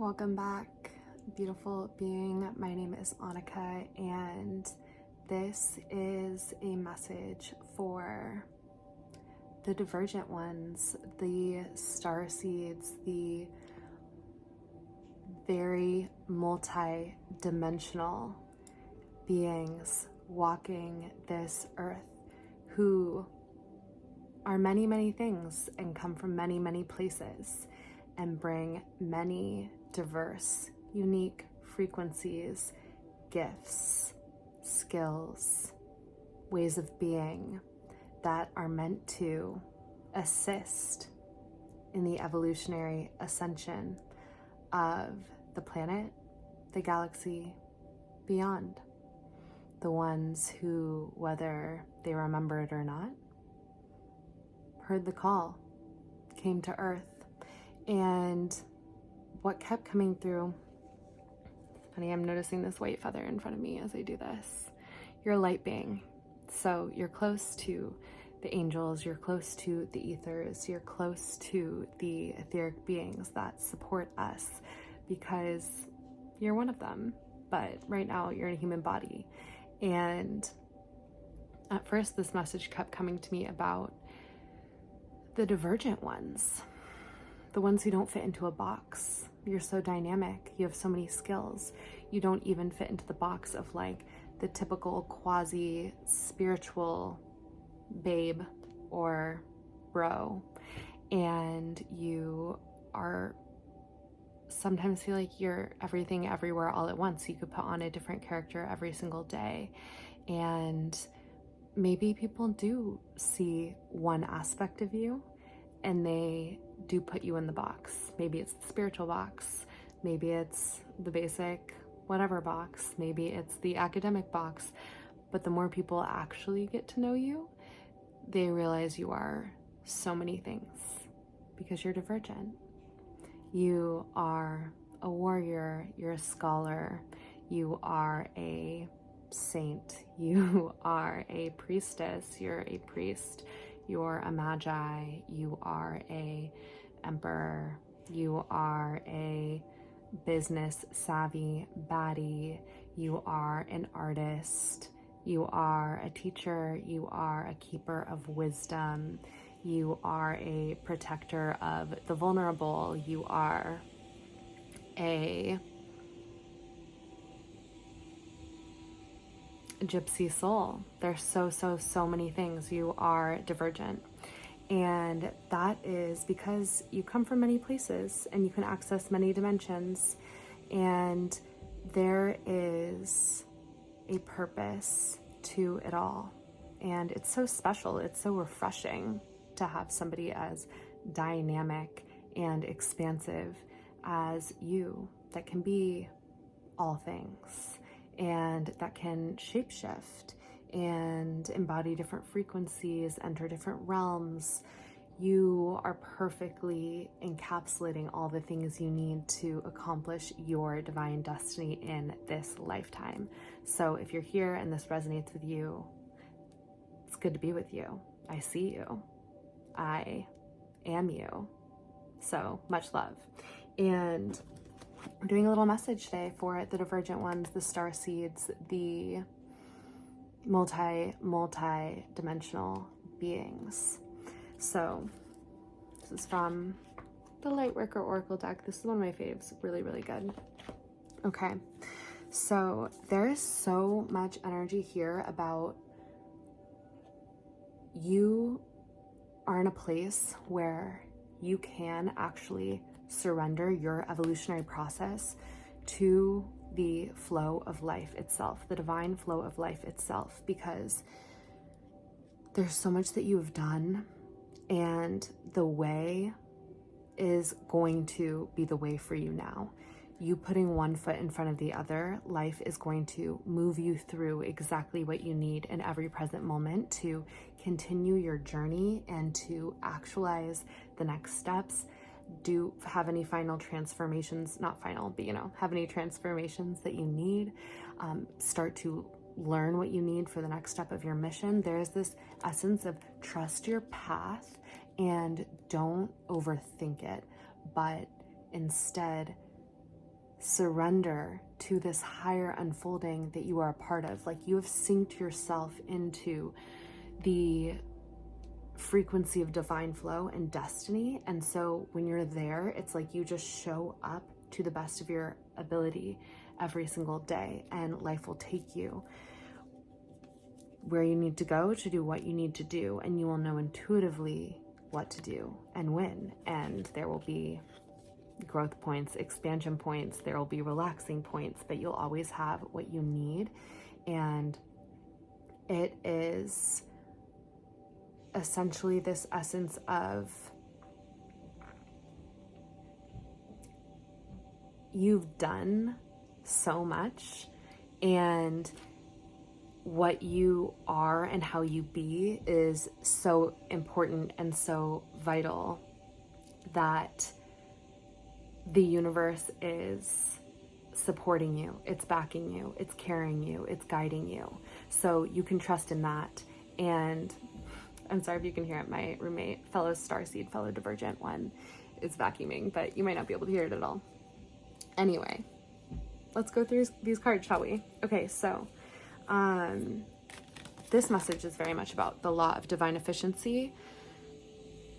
Welcome back, beautiful being. My name is Annika, and this is a message for the divergent ones, the star seeds, the very multi-dimensional beings walking this earth who are many, many things and come from many, many places and bring many diverse, unique frequencies, gifts, skills, ways of being that are meant to assist in the evolutionary ascension of the planet, the galaxy, beyond. The ones who, whether they remember it or not, heard the call, came to Earth, and what kept coming through, funny, I'm noticing this white feather in front of me as I do this. You're a light being, so you're close to the angels, you're close to the ethers, you're close to the etheric beings that support us because you're one of them, but right now you're in a human body. And at first this message kept coming to me about the divergent ones, the ones who don't fit into a box. You're so dynamic, you have so many skills, you don't even fit into the box of like the typical quasi spiritual babe or bro, and you are sometimes feel like you're everything everywhere all at once. You could put on a different character every single day, and maybe people do see one aspect of you and they do put you in the box. Maybe it's the spiritual box, maybe it's the basic whatever box, maybe it's the academic box. But the more people actually get to know you, they realize you are so many things because you're divergent. You are a warrior, you're a scholar, you are a saint, you are a priestess, you're a priest, you're a magi, you are a emperor, you are a business savvy baddie, you are an artist, you are a teacher, you are a keeper of wisdom, you are a protector of the vulnerable, you are a gypsy soul. There's so many things. You are divergent. And that is because you come from many places and you can access many dimensions. And there is a purpose to it all. And it's so special. It's so refreshing to have somebody as dynamic and expansive as you that can be all things and that can shapeshift and embody different frequencies, enter different realms. You are perfectly encapsulating all the things you need to accomplish your divine destiny in this lifetime. So if you're here and this resonates with you, it's good to be with you. I see you. I am you. So much love. And I'm doing a little message today for the divergent ones, the star seeds, the multi-dimensional beings. So this is from the Lightworker Oracle deck. This is one of my faves. Really, really good. Okay. So there is so much energy here about you are in a place where you can actually surrender your evolutionary process to the flow of life itself, the divine flow of life itself, because there's so much that you have done, and the way is going to be the way for you now. You putting one foot in front of the other, life is going to move you through exactly what you need in every present moment to continue your journey and to actualize the next steps. Do have any final transformations, not final, but have any transformations that you need. Start to learn what you need for the next step of your mission. There's this essence of trust your path and don't overthink it, but instead surrender to this higher unfolding that you are a part of. Like, you have synced yourself into the frequency of divine flow and destiny. And so when you're there, it's like you just show up to the best of your ability every single day, and life will take you where you need to go to do what you need to do, and you will know intuitively what to do and when. And there will be growth points, expansion points, there will be relaxing points, but you'll always have what you need. And it is essentially this essence of, you've done so much, and what you are and how you be is so important and so vital that the universe is supporting you, it's backing you, it's carrying you, it's guiding you. So you can trust in that. And I'm sorry if you can hear it, my roommate, fellow starseed, fellow divergent one, is vacuuming, but you might not be able to hear it at all. Anyway, let's go through these cards, shall we? Okay, so this message is very much about the law of divine efficiency.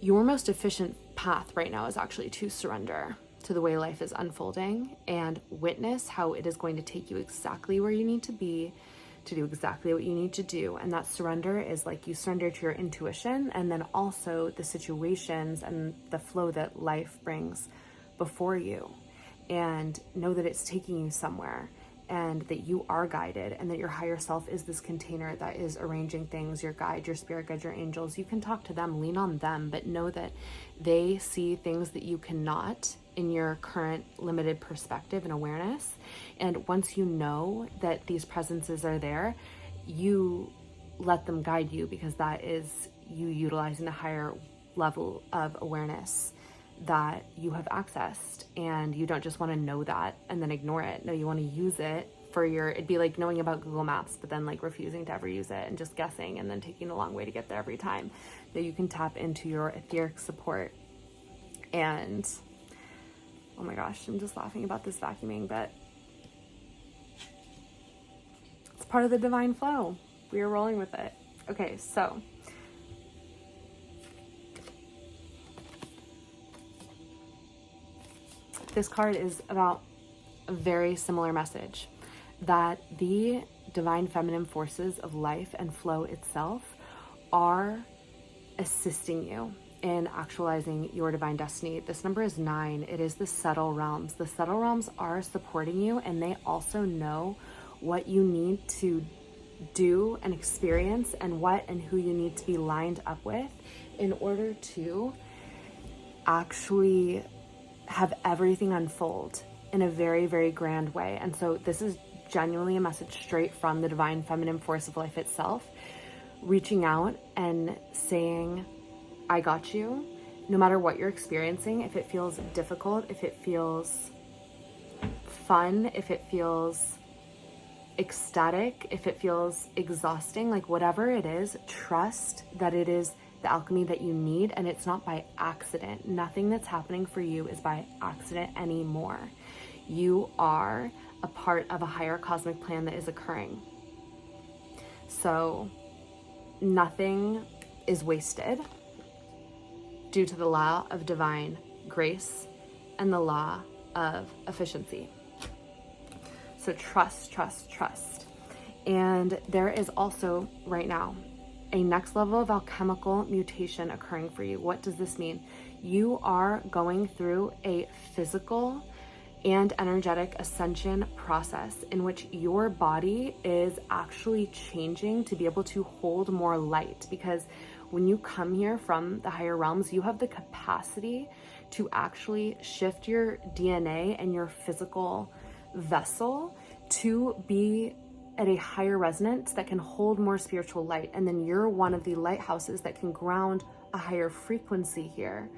Your most efficient path right now is actually to surrender to the way life is unfolding and witness how it is going to take you exactly where you need to be to do exactly what you need to do. And that surrender is like you surrender to your intuition, and then also the situations and the flow that life brings before you, and know that it's taking you somewhere, and that you are guided, and that your higher self is this container that is arranging things, your guide, your spirit guide, your angels. You can talk to them, lean on them, but know that they see things that you cannot in your current limited perspective and awareness. And once you know that these presences are there, you let them guide you, because that is you utilizing the higher level of awareness that you have accessed. And you don't just want to know that and then ignore it. No, you want to use it for your, it'd be like knowing about Google Maps, but then like refusing to ever use it and just guessing and then taking a long way to get there every time. That you can tap into your etheric support. And oh my gosh, I'm just laughing about this vacuuming, but it's part of the divine flow. We are rolling with it. Okay, so this card is about a very similar message, that the divine feminine forces of life and flow itself are assisting you in actualizing your divine destiny. This number is 9. It is the subtle realms. The subtle realms are supporting you, and they also know what you need to do and experience, and what and who you need to be lined up with in order to actually have everything unfold in a very, very grand way. And so this is genuinely a message straight from the divine feminine force of life itself, reaching out and saying, I got you. No matter what you're experiencing, if it feels difficult, if it feels fun, if it feels ecstatic, if it feels exhausting, like whatever it is, trust that it is the alchemy that you need, and it's not by accident. Nothing that's happening for you is by accident anymore. You are a part of a higher cosmic plan that is occurring. So nothing is wasted due to the law of divine grace and the law of efficiency. So trust, trust, trust. And there is also right now a next level of alchemical mutation occurring for you. What does this mean? You are going through a physical and energetic ascension process in which your body is actually changing to be able to hold more light. Because when you come here from the higher realms, you have the capacity to actually shift your DNA and your physical vessel to be at a higher resonance that can hold more spiritual light. And then you're one of the lighthouses that can ground a higher frequency here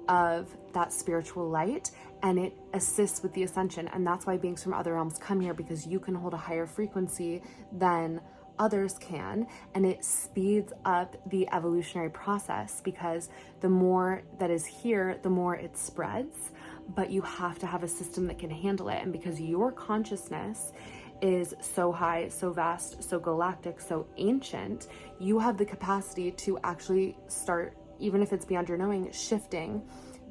of that spiritual light, and it assists with the ascension. And that's why beings from other realms come here, because you can hold a higher frequency than others can, and it speeds up the evolutionary process, because the more that is here, the more it spreads. but you have to have a system that can handle it. And because your consciousness is so high, so vast, so galactic, so ancient, you have the capacity to actually start, even if it's beyond your knowing, shifting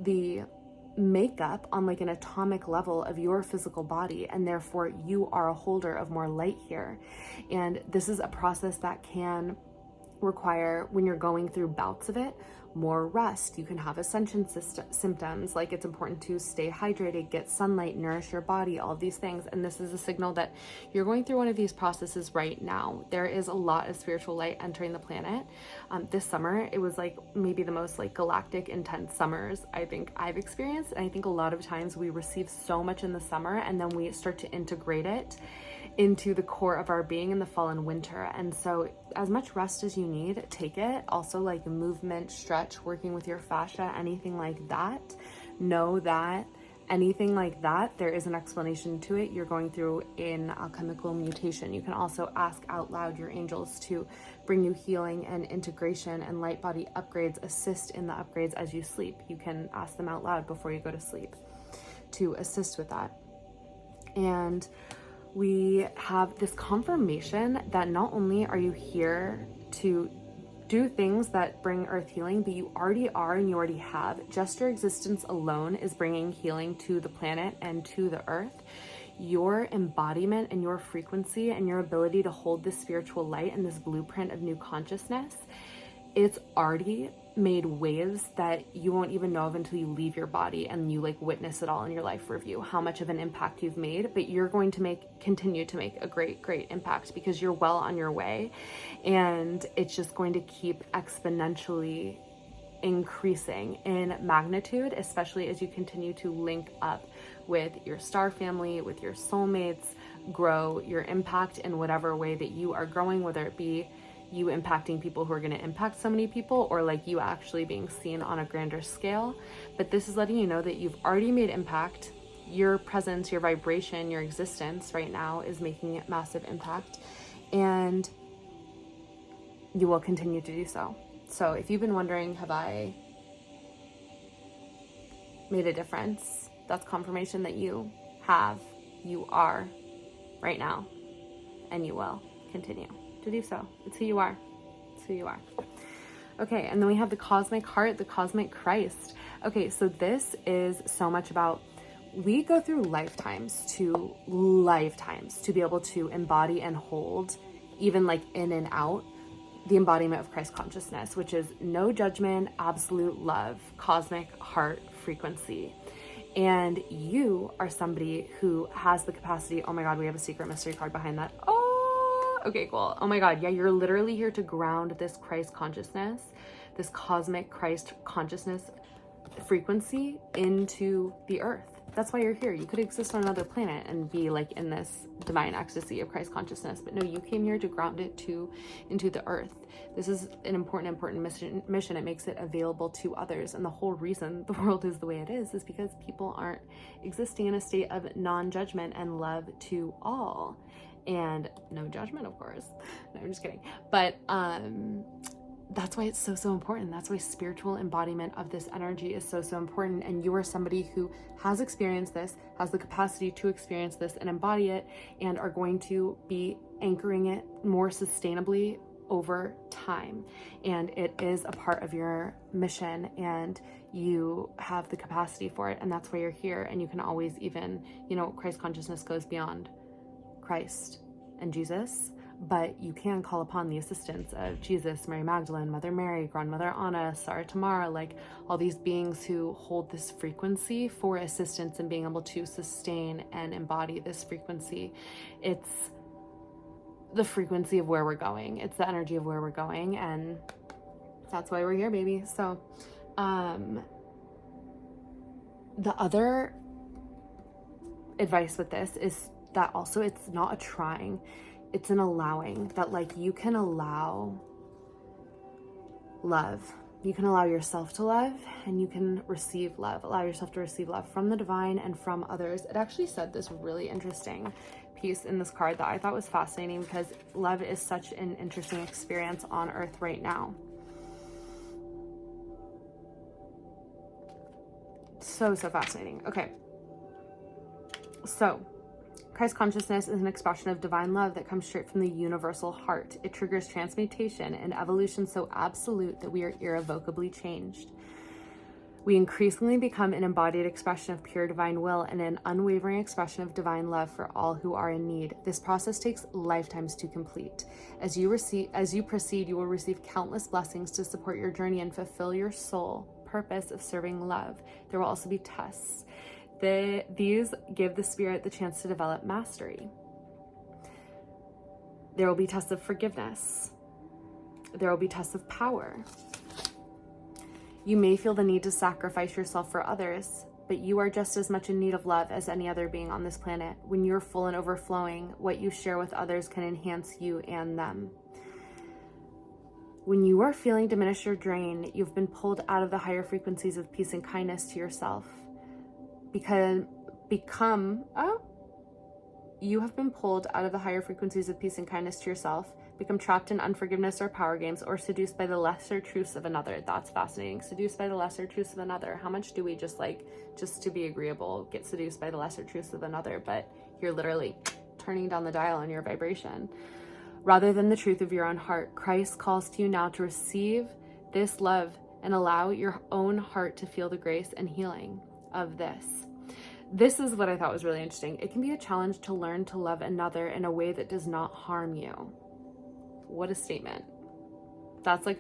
the makeup on like an atomic level of your physical body, and therefore you are a holder of more light here. And this is a process that can require, when you're going through bouts of it, more rest. You can have ascension symptoms, like it's important to stay hydrated, get sunlight, nourish your body, all of these things. And this is a signal that you're going through one of these processes right now. There is a lot of spiritual light entering the planet. This summer, it was like maybe the most like galactic, intense summers I think I've experienced. And I think a lot of times we receive so much in the summer and then we start to integrate it into the core of our being in the fall and winter. And so as much rest as you need, take it. Also like movement, stretch, working with your fascia, anything like that. Know that anything like that, there is an explanation to it. You're going through an alchemical mutation. You can also ask out loud your angels to bring you healing and integration and light body upgrades, assist in the upgrades as you sleep. You can ask them out loud before you go to sleep to assist with that. And we have this confirmation that not only are you here to do things that bring earth healing, but you already are and you already have. Just your existence alone is bringing healing to the planet and to the earth. Your embodiment and your frequency and your ability to hold this spiritual light and this blueprint of new consciousness, it's already made waves that you won't even know of until you leave your body and you like witness it all in your life review, how much of an impact you've made. But you're going to continue to make a great impact because you're well on your way, and it's just going to keep exponentially increasing in magnitude, especially as you continue to link up with your star family, with your soulmates, grow your impact in whatever way that you are growing, whether it be you impacting people who are going to impact so many people, or like you actually being seen on a grander scale. But this is letting you know that you've already made impact. Your presence, your vibration, your existence right now is making massive impact, and you will continue to do so. So if you've been wondering, have I made a difference? That's confirmation that you have, you are right now, and you will continue to do so. It's who you are. It's who you are. Okay, and then we have the cosmic heart, the cosmic Christ. Okay, so this is so much about, we go through lifetimes to be able to embody and hold, even like in and out, the embodiment of Christ consciousness, which is no judgment, absolute love, cosmic heart frequency. And you are somebody who has the capacity, oh my God, we have a secret mystery card behind that. Oh, okay, cool. Oh my God, yeah, you're literally here to ground this Christ consciousness, this cosmic Christ consciousness frequency into the earth. That's why you're here. You could exist on another planet and be like in this divine ecstasy of Christ consciousness, but no, you came here to ground it into the earth. This is an important mission. It makes it available to others. And the whole reason the world is the way it is because people aren't existing in a state of non-judgment and love to all. And no judgment, of course. No, I'm just kidding. But that's why it's so important. That's why spiritual embodiment of this energy is so important. And you are somebody who has experienced this, has the capacity to experience this and embody it, and are going to be anchoring it more sustainably over time. And it is a part of your mission, and you have the capacity for it. And that's why you're here. And you can always even, Christ consciousness goes beyond Christ and Jesus, but you can call upon the assistance of Jesus, Mary Magdalene, Mother Mary, Grandmother Anna, Sarah Tamara, like all these beings who hold this frequency for assistance and being able to sustain and embody this frequency. It's the frequency of where we're going. It's the energy of where we're going, and that's why we're here, baby. So the other advice with this is that also it's not a trying, it's an allowing. That like you can allow love, you can allow yourself to love, and you can receive love. Allow yourself to receive love from the divine and from others. It actually said this really interesting piece in this card that I thought was fascinating, because love is such an interesting experience on earth right now. So fascinating. Okay. So, Christ consciousness is an expression of divine love that comes straight from the universal heart. It triggers transmutation and evolution so absolute that we are irrevocably changed. We increasingly become an embodied expression of pure divine will and an unwavering expression of divine love for all who are in need. This process takes lifetimes to complete. As you proceed, you will receive countless blessings to support your journey and fulfill your soul purpose of serving love. There will also be tests. These give the spirit the chance to develop mastery. There will be tests of forgiveness. There will be tests of power. You may feel the need to sacrifice yourself for others, but you are just as much in need of love as any other being on this planet. When you're full and overflowing, what you share with others can enhance you and them. When you are feeling diminished or drained, you've been pulled out of the higher frequencies of peace and kindness to yourself. You have been pulled out of the higher frequencies of peace and kindness to yourself, become trapped in unforgiveness or power games, or seduced by the lesser truths of another. That's fascinating. Seduced by the lesser truths of another. How much do we just to be agreeable, get seduced by the lesser truths of another, but you're literally turning down the dial on your vibration. Rather than the truth of your own heart, Christ calls to you now to receive this love and allow your own heart to feel the grace and healing of this. This is what I thought was really interesting. It can be a challenge to learn to love another in a way that does not harm you. What a statement. That's like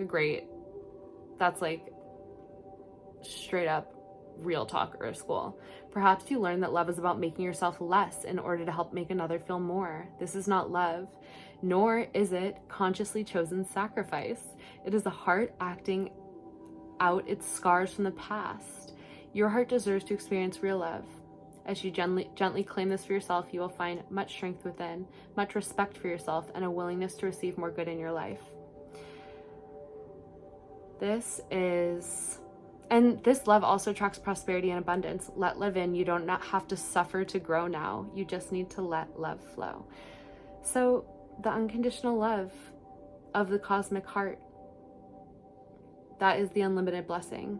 straight up real talk Earth School. Perhaps you learn that love is about making yourself less in order to help make another feel more. This is not love, nor is it consciously chosen sacrifice. It is the heart acting out its scars from the past. Your heart deserves to experience real love. As you gently claim this for yourself, you will find much strength within, much respect for yourself, and a willingness to receive more good in your life. This love also attracts prosperity and abundance. Let love in. You don't not have to suffer to grow now. You just need to let love flow. So the unconditional love of the cosmic heart, that is the unlimited blessing.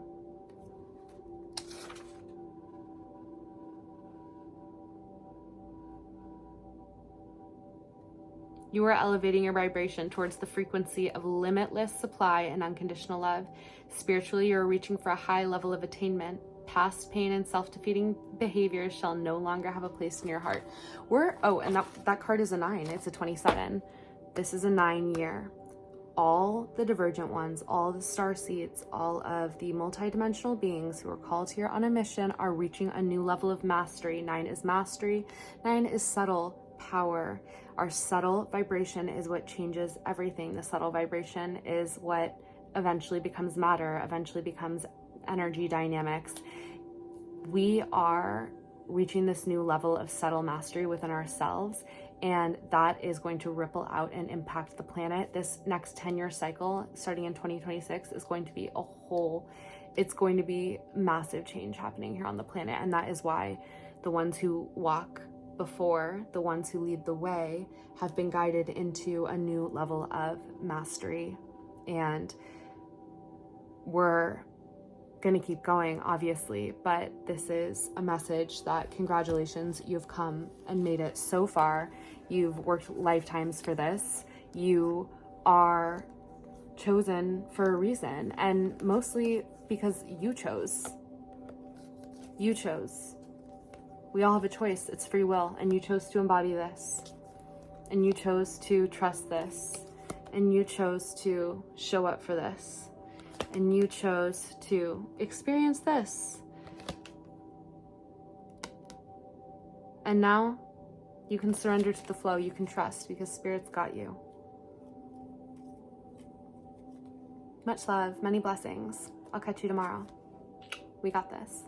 You are elevating your vibration towards the frequency of limitless supply and unconditional love. Spiritually, you are reaching for a high level of attainment. Past pain and self-defeating behaviors shall no longer have a place in your heart. And that card is a 9. It's a 27. This is a 9 year. All the divergent ones, all the starseeds, all of the multidimensional beings who are called here on a mission are reaching a new level of mastery. 9 is mastery. 9 is subtle power. Our subtle vibration is what changes everything. The subtle vibration is what eventually becomes matter, eventually becomes energy dynamics. We are reaching this new level of subtle mastery within ourselves, and that is going to ripple out and impact the planet. This next 10-year cycle, starting in 2026, is going to be it's going to be massive change happening here on the planet. And that is why the ones who walk before, the ones who lead the way, have been guided into a new level of mastery. And we're going to keep going, obviously, but this is a message that congratulations, you've come and made it so far. You've worked lifetimes for this. You are chosen for a reason, and mostly because you chose. You chose. We all have a choice. It's free will, and you chose to embody this, and you chose to trust this, and you chose to show up for this, and you chose to experience this. And now you can surrender to the flow. You can trust, because Spirit's got you. Much love, many blessings. I'll catch you tomorrow. We got this.